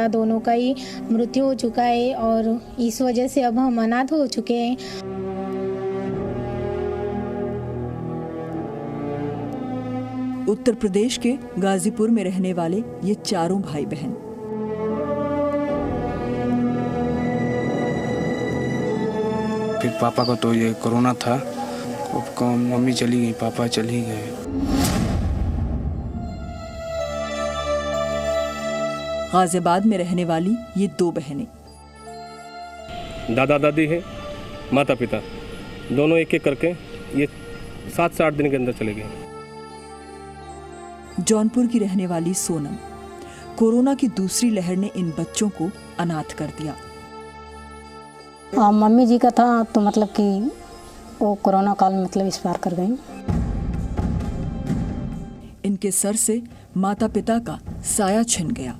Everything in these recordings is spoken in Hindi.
पिता दोनों का ही मृत्यु हो चुका है और इस वजह से अब हम अनाथ हो चुके हैं। उत्तर प्रदेश के गाजीपुर में रहने वाले ये चारों भाई बहन फिर पापा को तो ये कोरोना था, मम्मी चली गई, पापा चली गए। गाजियाबाद में रहने वाली ये दो बहनें। दादा दादी हैं, माता पिता दोनों एक एक करके ये 7 से 8 दिन के अंदर चले गए। जौनपुर की रहने वाली सोनम, कोरोना की दूसरी लहर ने इन बच्चों को अनाथ कर दिया। मम्मी जी का था तो मतलब कि वो कोरोना काल में मतलब एक्सपायर कर गई। इनके सर से माता पिता का साया छिन गया।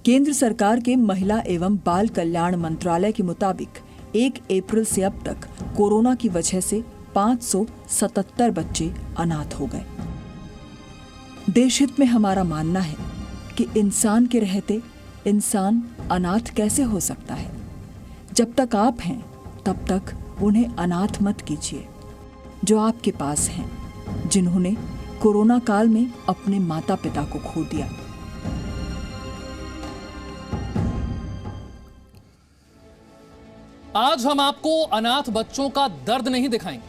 केंद्र सरकार के महिला एवं बाल कल्याण मंत्रालय के मुताबिक 1 अप्रैल से अब तक कोरोना की वजह से 577 बच्चे अनाथ हो गए। देशहित में हमारा मानना है कि इंसान के रहते इंसान अनाथ कैसे हो सकता है। जब तक आप हैं तब तक उन्हें अनाथ मत कीजिए जो आपके पास हैं, जिन्होंने कोरोना काल में अपने माता पिता को खो दिया। आज हम आपको अनाथ बच्चों का दर्द नहीं दिखाएंगे।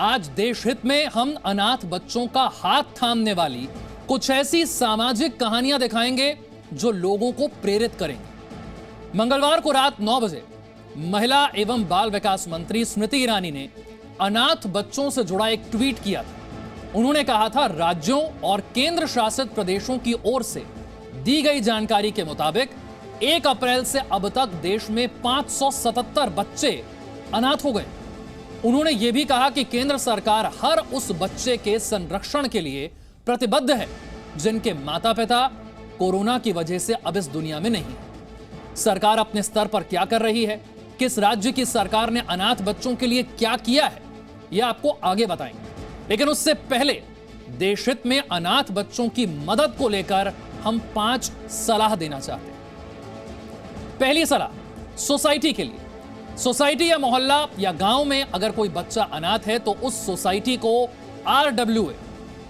आज देशहित में हम अनाथ बच्चों का हाथ थामने वाली कुछ ऐसी सामाजिक कहानियां दिखाएंगे जो लोगों को प्रेरित करेंगे। मंगलवार को रात 9 बजे महिला एवं बाल विकास मंत्री स्मृति ईरानी ने अनाथ बच्चों से जुड़ा एक ट्वीट किया था। उन्होंने कहा था, राज्यों और केंद्र शासित प्रदेशों की ओर से दी गई जानकारी के मुताबिक 1 अप्रैल से अब तक देश में 577 बच्चे अनाथ हो गए। उन्होंने यह भी कहा कि केंद्र सरकार हर उस बच्चे के संरक्षण के लिए प्रतिबद्ध है जिनके माता पिता कोरोना की वजह से अब इस दुनिया में नहीं। सरकार अपने स्तर पर क्या कर रही है, किस राज्य की सरकार ने अनाथ बच्चों के लिए क्या किया है, यह आपको आगे बताएंगे। लेकिन उससे पहले देशहित में अनाथ बच्चों की मदद को लेकर हम 5 सलाह देना चाहते हैं। पहली सलाह सोसाइटी के लिए। सोसाइटी या मोहल्ला या गांव में अगर कोई बच्चा अनाथ है तो उस सोसाइटी को RWA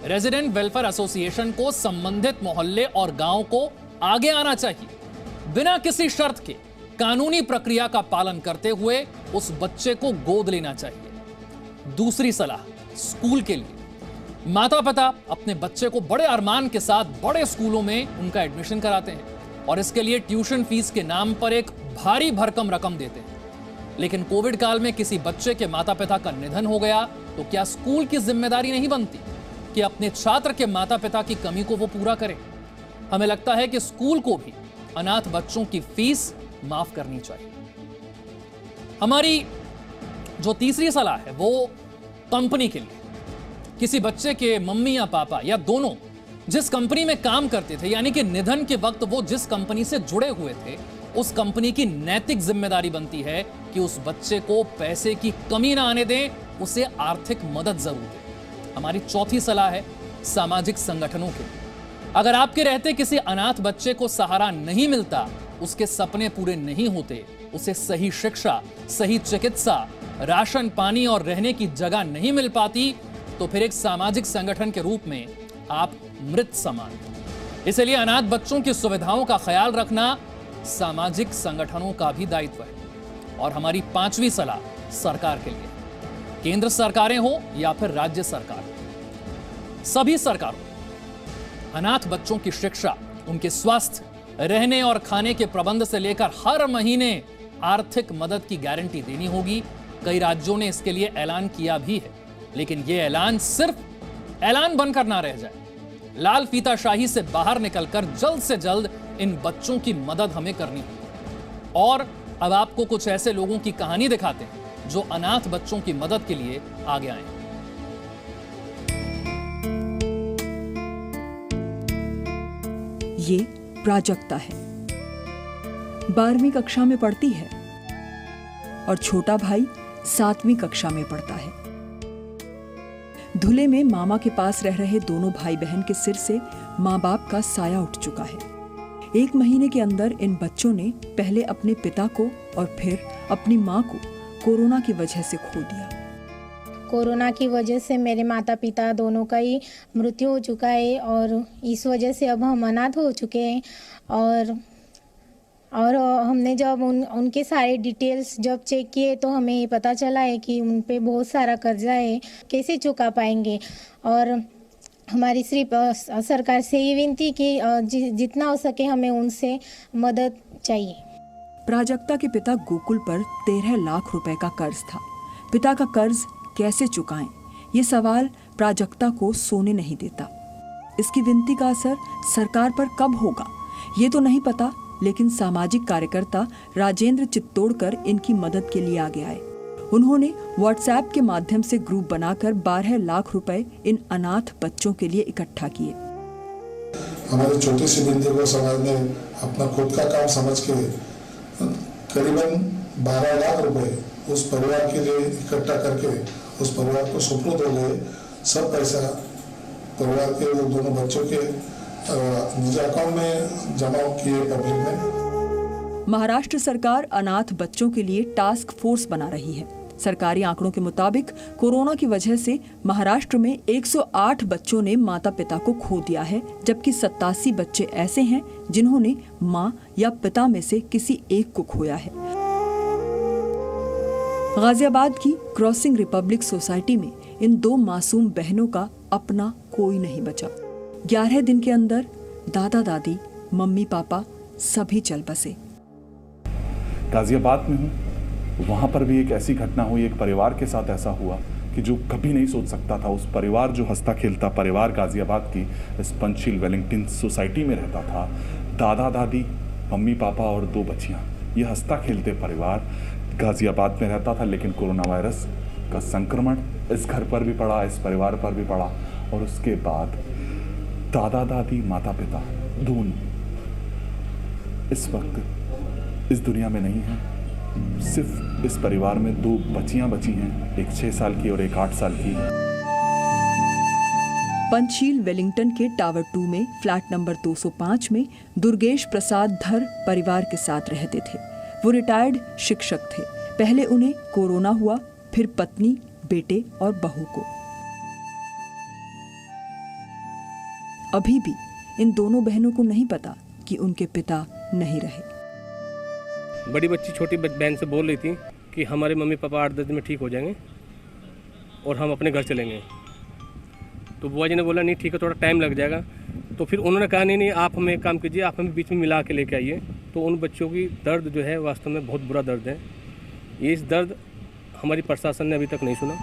रेजिडेंट वेलफेयर एसोसिएशन को संबंधित मोहल्ले और गांव को आगे आना चाहिए। बिना किसी शर्त के कानूनी प्रक्रिया का पालन करते हुए उस बच्चे को गोद लेना चाहिए। दूसरी सलाह स्कूल के लिए। माता पिता अपने बच्चे को बड़े अरमान के साथ बड़े स्कूलों में उनका एडमिशन कराते हैं और इसके लिए ट्यूशन फीस के नाम पर एक भारी भरकम रकम देते हैं। लेकिन कोविड काल में किसी बच्चे के माता पिता का निधन हो गया तो क्या स्कूल की जिम्मेदारी नहीं बनती कि अपने छात्र के माता पिता की कमी को वो पूरा करे? हमें लगता है कि स्कूल को भी अनाथ बच्चों की फीस माफ करनी चाहिए। हमारी जो तीसरी सलाह है वो कंपनी के लिए। किसी बच्चे के मम्मी या पापा या दोनों जिस कंपनी में काम करते थे, यानी कि निधन के वक्त वो जिस कंपनी से जुड़े हुए थे, उस कंपनी की नैतिक जिम्मेदारी बनती है कि उस बच्चे को पैसे की कमी ना आने दें, उसे आर्थिक मदद जरूर दें। हमारी चौथी सलाह है सामाजिक संगठनों के लिए। अगर आपके रहते किसी अनाथ बच्चे को सहारा नहीं मिलता, उसके सपने पूरे नहीं होते, उसे सही शिक्षा, सही चिकित्सा, राशन पानी और रहने की जगह नहीं मिल पाती, तो फिर एक सामाजिक संगठन के रूप में आप मृत समान। इसलिए अनाथ बच्चों की सुविधाओं का ख्याल रखना सामाजिक संगठनों का भी दायित्व है। और हमारी पांचवी सलाह सरकार के लिए, केंद्र सरकारें हो या फिर राज्य सरकार, सभी सरकारों अनाथ बच्चों की शिक्षा, उनके स्वास्थ्य, रहने और खाने के प्रबंध से लेकर हर महीने आर्थिक मदद की गारंटी देनी होगी। कई राज्यों ने इसके लिए ऐलान किया भी है, लेकिन यह ऐलान सिर्फ ऐलान बनकर ना रह जाए। लाल फीताशाही से बाहर निकलकर जल्द से जल्द इन बच्चों की मदद हमें करनी है। और अब आपको कुछ ऐसे लोगों की कहानी दिखाते हैं जो अनाथ बच्चों की मदद के लिए आगे आए। ये प्राजक्ता है, 12वीं कक्षा में पढ़ती है और छोटा भाई 7वीं कक्षा में पढ़ता है। धुले में मामा के पास रह रहे दोनों भाई बहन के सिर से माँ बाप का साया उठ चुका है। 1 महीने के अंदर इन बच्चों ने पहले अपने पिता को और फिर अपनी माँ को कोरोना की वजह से खो दिया। कोरोना की वजह से मेरे माता पिता दोनों का ही मृत्यु हो चुका है और इस वजह से अब हम अनाथ हो चुके हैं। और हमने जब उनके सारे डिटेल्स जब चेक किए तो हमें ये पता चला है कि उन पे बहुत सारा कर्जा है, कैसे चुका पाएंगे। और हमारी सिर्फ सरकार से ये विनती कि जितना हो सके हमें उनसे मदद चाहिए। प्राजक्ता के पिता गोकुल पर 13 लाख रुपए का कर्ज था। पिता का कर्ज कैसे चुकाएं, ये सवाल प्राजक्ता को सोने नहीं देता। इसकी विनती का असर सरकार पर कब होगा ये तो नहीं पता, लेकिन सामाजिक कार्यकर्ता राजेंद्र चित्तोड़कर इनकी मदद के लिए आगे आए। उन्होंने व्हाट्सएप के माध्यम से ग्रुप बनाकर 12 लाख रुपए इन अनाथ बच्चों के लिए इकट्ठा किए। हमारी छोटी सी बिंदी को समाज ने अपना खुद का काम समझ के करीबन 12 लाख रुपए उस परिवार के लिए इकट्ठा करके उस परिवार को सुपुर्द हो गए। सब पैसा परिवार के वो दोनों बच्चों के निजी अकाउंट में जमा किए पब्लिक में। महाराष्ट्र सरकार अनाथ बच्चों के लिए टास्क फोर्स बना रही है। सरकारी आंकड़ों के मुताबिक कोरोना की वजह से महाराष्ट्र में 108 बच्चों ने माता पिता को खो दिया है, जबकि 87 बच्चे ऐसे हैं जिन्होंने मां या पिता में से किसी एक को खोया है। गाजियाबाद की क्रॉसिंग रिपब्लिक सोसाइटी में इन 2 मासूम बहनों का अपना कोई नहीं बचा। 11 दिन के अंदर दादा दादी, मम्मी पापा सभी चल बसे। गाजियाबाद में हूँ, वहाँ पर भी एक ऐसी घटना हुई, एक परिवार के साथ ऐसा हुआ कि जो कभी नहीं सोच सकता था। उस परिवार जो हंसता खेलता परिवार गाजियाबाद की इस पंचशील वेलिंगटन सोसाइटी में रहता था। दादा दादी, मम्मी पापा और 2 बच्चियाँ, ये हंसता खेलते परिवार गाजियाबाद में रहता था। लेकिन कोरोना वायरस का संक्रमण इस घर पर भी पड़ा, इस परिवार पर भी पड़ा। और उसके बाद दादा दादी, माता पिता दोनों इस वक्त इस दुनिया में नहीं है। सिर्फ इस परिवार में 2 बच्चियां बची हैं, एक 6 साल की और एक 8 साल की। पंचशील वेलिंगटन के टावर 2 में फ्लैट नंबर 205 में दुर्गेश प्रसाद धर परिवार के साथ रहते थे। वो रिटायर्ड शिक्षक थे। पहले उन्हें कोरोना हुआ, फिर पत्नी, बेटे और बहू को। अभी भी इन दोनों बहनों को नहीं पता कि उनके पिता नहीं रहे। बड़ी बच्ची छोटी बहन से बोल रही थी कि हमारे मम्मी पापा 8-10 दिन में ठीक हो जाएंगे और हम अपने घर चलेंगे। तो बुआ जी ने बोला नहीं ठीक है, थोड़ा टाइम लग जाएगा। तो फिर उन्होंने कहा नहीं आप हमें एक काम कीजिए, आप हमें बीच में मिला के लेके आइए। तो उन बच्चों की दर्द जो है वास्तव में बहुत बुरा दर्द है। ये इस दर्द हमारी प्रशासन ने अभी तक नहीं सुना।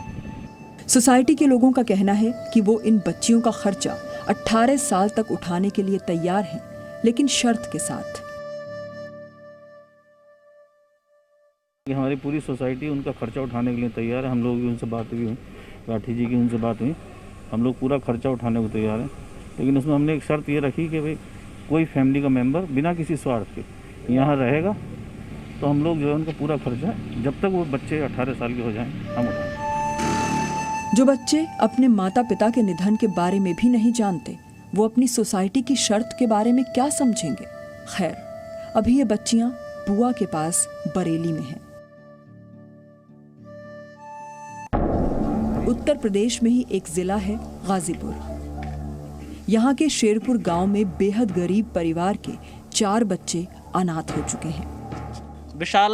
सोसाइटी के लोगों का कहना है कि वो इन बच्चियों का खर्चा 18 साल तक उठाने के लिए तैयार हैं, लेकिन शर्त के साथ। हमारी पूरी सोसाइटी उनका खर्चा उठाने के लिए तैयार है। हम लोग भी उनसे बात हुई, राठी जी की उनसे बात हुई, हम लोग पूरा खर्चा उठाने को तैयार हैं। लेकिन उसमें हमने एक शर्त ये रखी कि भाई कोई फैमिली का मेंबर बिना किसी स्वार्थ के यहाँ रहेगा तो हम लोग जो है उनका पूरा खर्चा जब तक वो बच्चे 18 साल के हो जाएं हम उठाएं। जो बच्चे अपने माता पिता के निधन के बारे में भी नहीं जानते, वो अपनी सोसाइटी की शर्त के बारे में क्या समझेंगे। खैर, अभी ये बच्चियां बुआ के पास बरेली में हैं। उत्तर प्रदेश में ही एक जिला है गाजीपुर। यहाँ के शेरपुर गांव में बेहद गरीब परिवार के 4 बच्चे अनाथ हो चुके हैं। विशाल,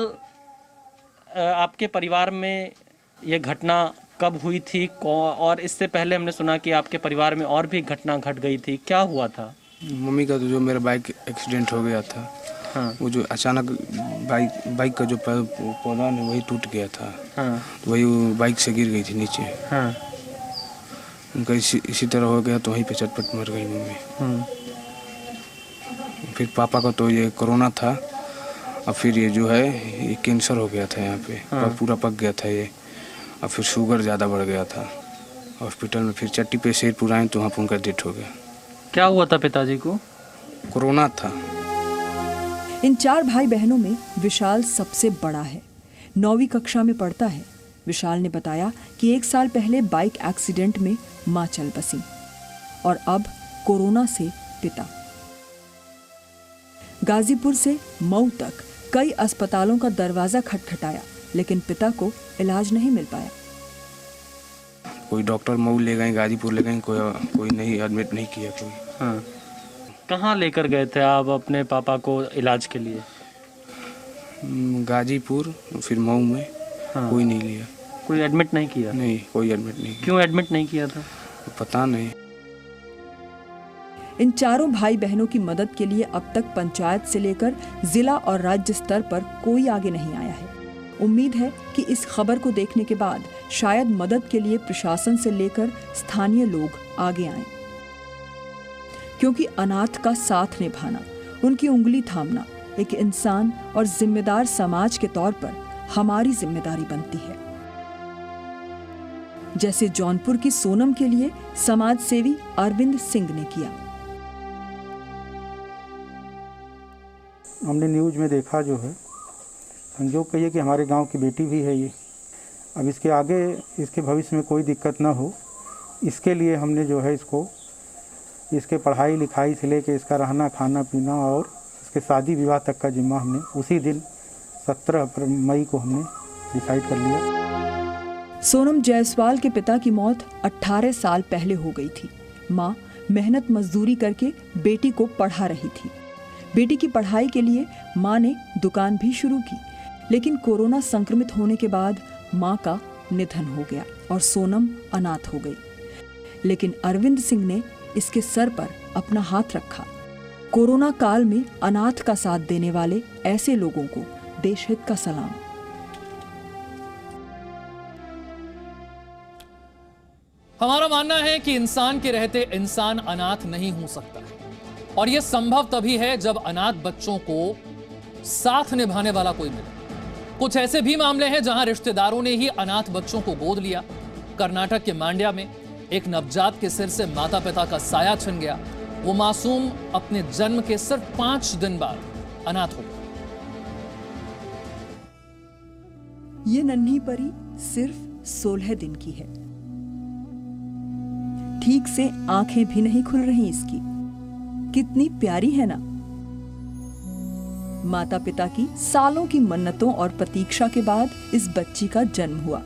आपके परिवार में ये घटना कब हुई थी और इससे पहले हमने सुना कि आपके परिवार में और भी घटना घट गई थी, क्या हुआ था? मम्मी का तो जो मेरा बाइक एक्सीडेंट हो गया था। हाँ। वो जो अचानक बाइक का जो पौधा है वही टूट गया था। हाँ। तो वही बाइक से गिर गई थी नीचे। हाँ। उनका इसी तरह हो गया तो वहीं पे चटपट मर गई मम्मी। हाँ। फिर पापा का तो ये कोरोना था और फिर ये जो है ये कैंसर हो गया था यहाँ पे। हाँ। पूरा पक गया था ये और फिर शुगर ज़्यादा बढ़ गया था। हॉस्पिटल में फिर चट्टी पे शेरपुर आए तो वहाँ पर उनका डेथ हो गया। क्या हुआ था पिताजी को? कोरोना था। इन 4 भाई बहनों में विशाल सबसे बड़ा है, 9वीं कक्षा में पढ़ता है। विशाल ने बताया कि 1 साल पहले बाइक एक्सीडेंट में मां चल बसी और अब कोरोना से पिता। गाजीपुर से मऊ तक कई अस्पतालों का दरवाजा खटखटाया, लेकिन पिता को इलाज नहीं मिल पाया। कोई डॉक्टर मऊ ले गए, गाजीपुर ले गए, कोई नहीं एडमिट नहीं किया कोई। हाँ, कहाँ लेकर गए थे आप अपने पापा को इलाज के लिए? गाजीपुर, फिर मऊ में। हाँ। कोई नहीं लिया। कोई एडमिट नहीं किया? नहीं, कोई एडमिट नहीं किया। क्यों एडमिट नहीं किया था? पता नहीं। इन चारों भाई बहनों की मदद के लिए अब तक पंचायत से लेकर जिला और राज्य स्तर पर कोई आगे नहीं आया है। उम्मीद है कि इस खबर को देखने के बाद शायद मदद के लिए प्रशासन से लेकर स्थानीय लोग आगे आएं, क्योंकि अनाथ का साथ निभाना, उनकी उंगली थामना एक इंसान और जिम्मेदार समाज के तौर पर हमारी जिम्मेदारी बनती है। जैसे जौनपुर की सोनम के लिए समाज सेवी अरविंद सिंह ने किया। हमने न्यूज़ में देखा जो है, संजोग कहिए कि हमारे गांव की बेटी भी है ये। अब इसके आगे इसके भविष्य में कोई दिक्कत ना हो, इसके लिए हमने जो है इसके पढ़ाई लिखाई से लेके इसका रहना खाना पीना और इसके शादी विवाह तक का जिम्मा हमने उसी दिन 17 मई को हमने डिसाइड कर लिया। सोनम जायसवाल के पिता की मौत 18 साल पहले हो गई थी। माँ मेहनत मजदूरी करके बेटी को पढ़ा रही थी। बेटी की पढ़ाई के लिए माँ ने दुकान भी शुरू की, लेकिन कोरोना संक्रमित होने के बाद माँ का निधन हो गया और सोनम अनाथ हो गई। लेकिन अरविंद सिंह ने इसके सर पर अपना हाथ रखा। कोरोना काल में अनाथ का साथ देने वाले ऐसे लोगों को देशहित का सलाम। हमारा मानना है कि इंसान के रहते इंसान अनाथ नहीं हो सकता है, और यह संभव तभी है जब अनाथ बच्चों को साथ निभाने वाला कोई मिले। कुछ ऐसे भी मामले हैं जहां रिश्तेदारों ने ही अनाथ बच्चों को गोद लिया। कर्नाटक के मांड्या में एक नवजात के सिर से माता पिता का साया छिन गया। वो मासूम अपने जन्म के सिर्फ 5 दिन बाद अनाथ हो गया। ये नन्ही परी सिर्फ 16 दिन की है। ठीक से आंखें भी नहीं खुल रही इसकी। कितनी प्यारी है ना। माता पिता की सालों की मन्नतों और प्रतीक्षा के बाद इस बच्ची का जन्म हुआ,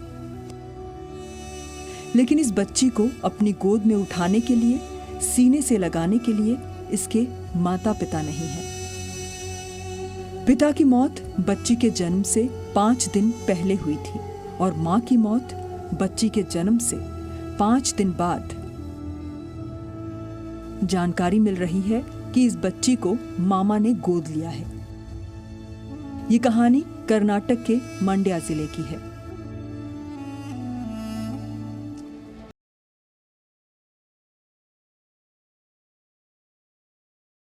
लेकिन इस बच्ची को अपनी गोद में उठाने के लिए, सीने से लगाने के लिए इसके माता पिता नहीं है। पिता की मौत बच्ची के जन्म से 5 दिन पहले हुई थी और मां की मौत बच्ची के जन्म से 5 दिन बाद। जानकारी मिल रही है कि इस बच्ची को मामा ने गोद लिया है। ये कहानी कर्नाटक के मंड्या जिले की है।